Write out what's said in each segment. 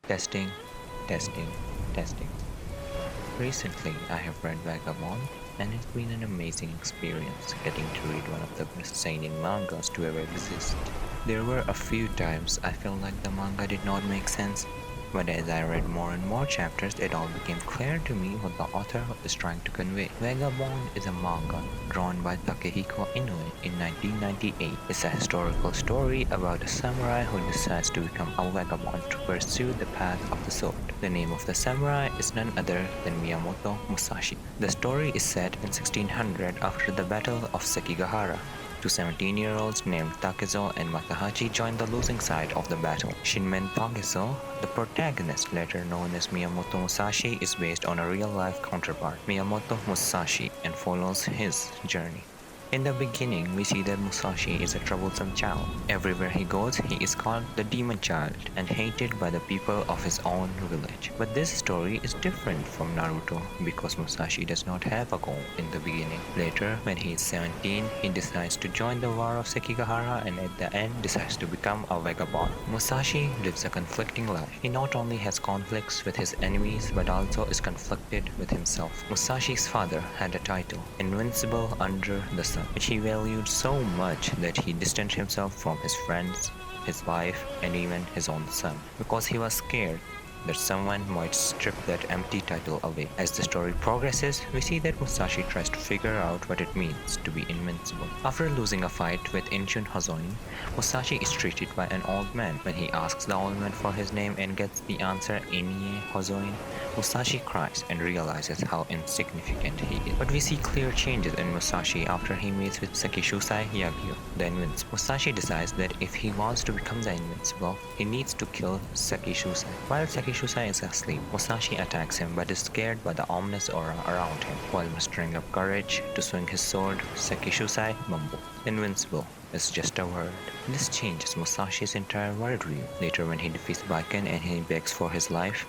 Testing, testing, testing. Recently, I have read Vagabond, and it's been an amazing experience getting to read one of the best seinen mangas to ever exist. There were a few times I felt like the manga did not make sense, but as I read more and more chapters, it all became clear to me what the author is trying to convey. Vagabond is a manga drawn by Takehiko Inoue in 1998. It's a historical story about a samurai who decides to become a vagabond to pursue the path of the sword. The name of the samurai is none other than Miyamoto Musashi. The story is set in 1600 after the Battle of Sekigahara. Two 17-year-olds named Takezo and Matahachi joined the losing side of the battle. Shinmen Takezo, the protagonist, later known as Miyamoto Musashi, is based on a real-life counterpart, Miyamoto Musashi, and follows his journey. In the beginning, we see that Musashi is a troublesome child. Everywhere he goes, he is called the Demon Child and hated by the people of his own village. But this story is different from Naruto because Musashi does not have a goal in the beginning. Later, when he is 17, he decides to join the War of Sekigahara and at the end decides to become a vagabond. Musashi lives a conflicting life. He not only has conflicts with his enemies but also is conflicted with himself. Musashi's father had a title, Invincible Under the Sun, which he valued so much that he distanced himself from his friends, his wife, and even his own son, because he was scared that someone might strip that empty title away. As the story progresses, we see that Musashi tries to figure out what it means to be invincible. After losing a fight with ancient Hozoin, Musashi is treated by an old man. When he asks the old man for his name and gets the answer Inie Hozoin, Musashi cries and realizes how insignificant he is. But we see clear changes in Musashi after he meets with Sekishusai Yagyu, the Invincible. Musashi decides that if he wants to become the Invincible, he needs to kill Sekishusai. While Sekishusai is asleep, Musashi attacks him but is scared by the ominous aura around him. While mustering up courage to swing his sword, Sekishusai mumbles, "Invincible is just a word." This changes Musashi's entire worldview. Later, when he defeats Baiken and he begs for his life,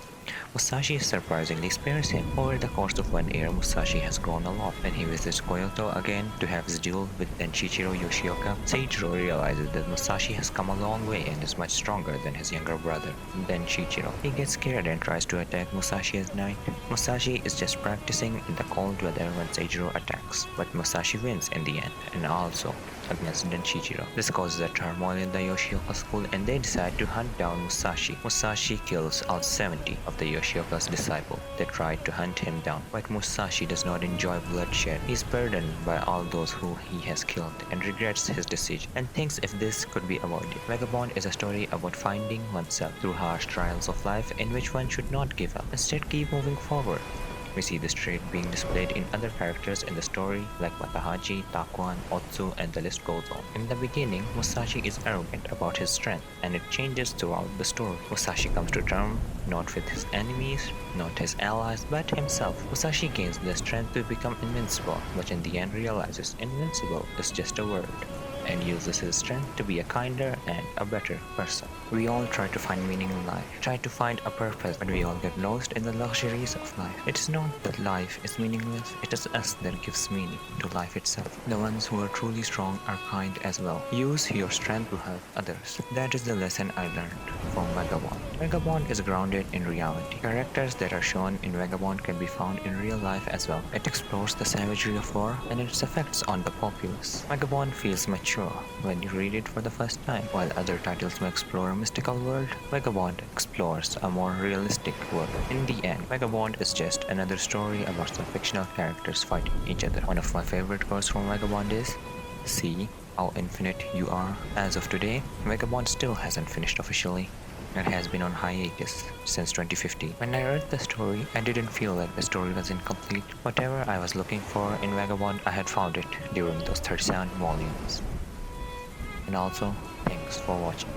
Musashi surprisingly spares him. Over the course of 1 year, Musashi has grown a lot. When he visits Kyoto again to have his duel with Denshichiro Yoshioka, Seijiro realizes that Musashi has come a long way and is much stronger than his younger brother, Denshichiro. He gets scared and tries to attack Musashi at night. Musashi is just practicing in the cold weather when Seijiro attacks, but Musashi wins in the end, and also against Denshichiro. This causes a turmoil in the Yoshioka school and they decide to hunt down Musashi. Musashi kills all 70 of the Yoshioka's disciples that tried to hunt him down. But Musashi does not enjoy bloodshed. He is burdened by all those who he has killed and regrets his decision and thinks if this could be avoided. Vagabond is a story about finding oneself through harsh trials of life in which one should not give up. Instead, keep moving forward. We see this trait being displayed in other characters in the story like Watahachi, Takuan, Otsu, and the list goes on. In the beginning, Musashi is arrogant about his strength, and it changes throughout the story. Musashi comes to terms not with his enemies, not his allies, but himself. Musashi gains the strength to become invincible, but in the end realizes invincible is just a word, and uses his strength to be a kinder and a better person. We all try to find meaning in life, try to find a purpose, but we all get lost in the luxuries of life. It is not that life is meaningless, it is us that gives meaning to life itself. The ones who are truly strong are kind as well. Use your strength to help others. That is the lesson I learned from Vagabond. Vagabond is grounded in reality. Characters that are shown in Vagabond can be found in real life as well. It explores the savagery of war and its effects on the populace. Vagabond feels mature when you read it for the first time. While other titles may explore a mystical world, Vagabond explores a more realistic world. In the end, Vagabond is just another story about some fictional characters fighting each other. One of my favorite quotes from Vagabond is, "See how infinite you are." As of today, Vagabond still hasn't finished officially. It has been on hiatus since 2015. When I read the story, I didn't feel like the story was incomplete. Whatever I was looking for in Vagabond, I had found it during those 37 volumes. And also, thanks for watching.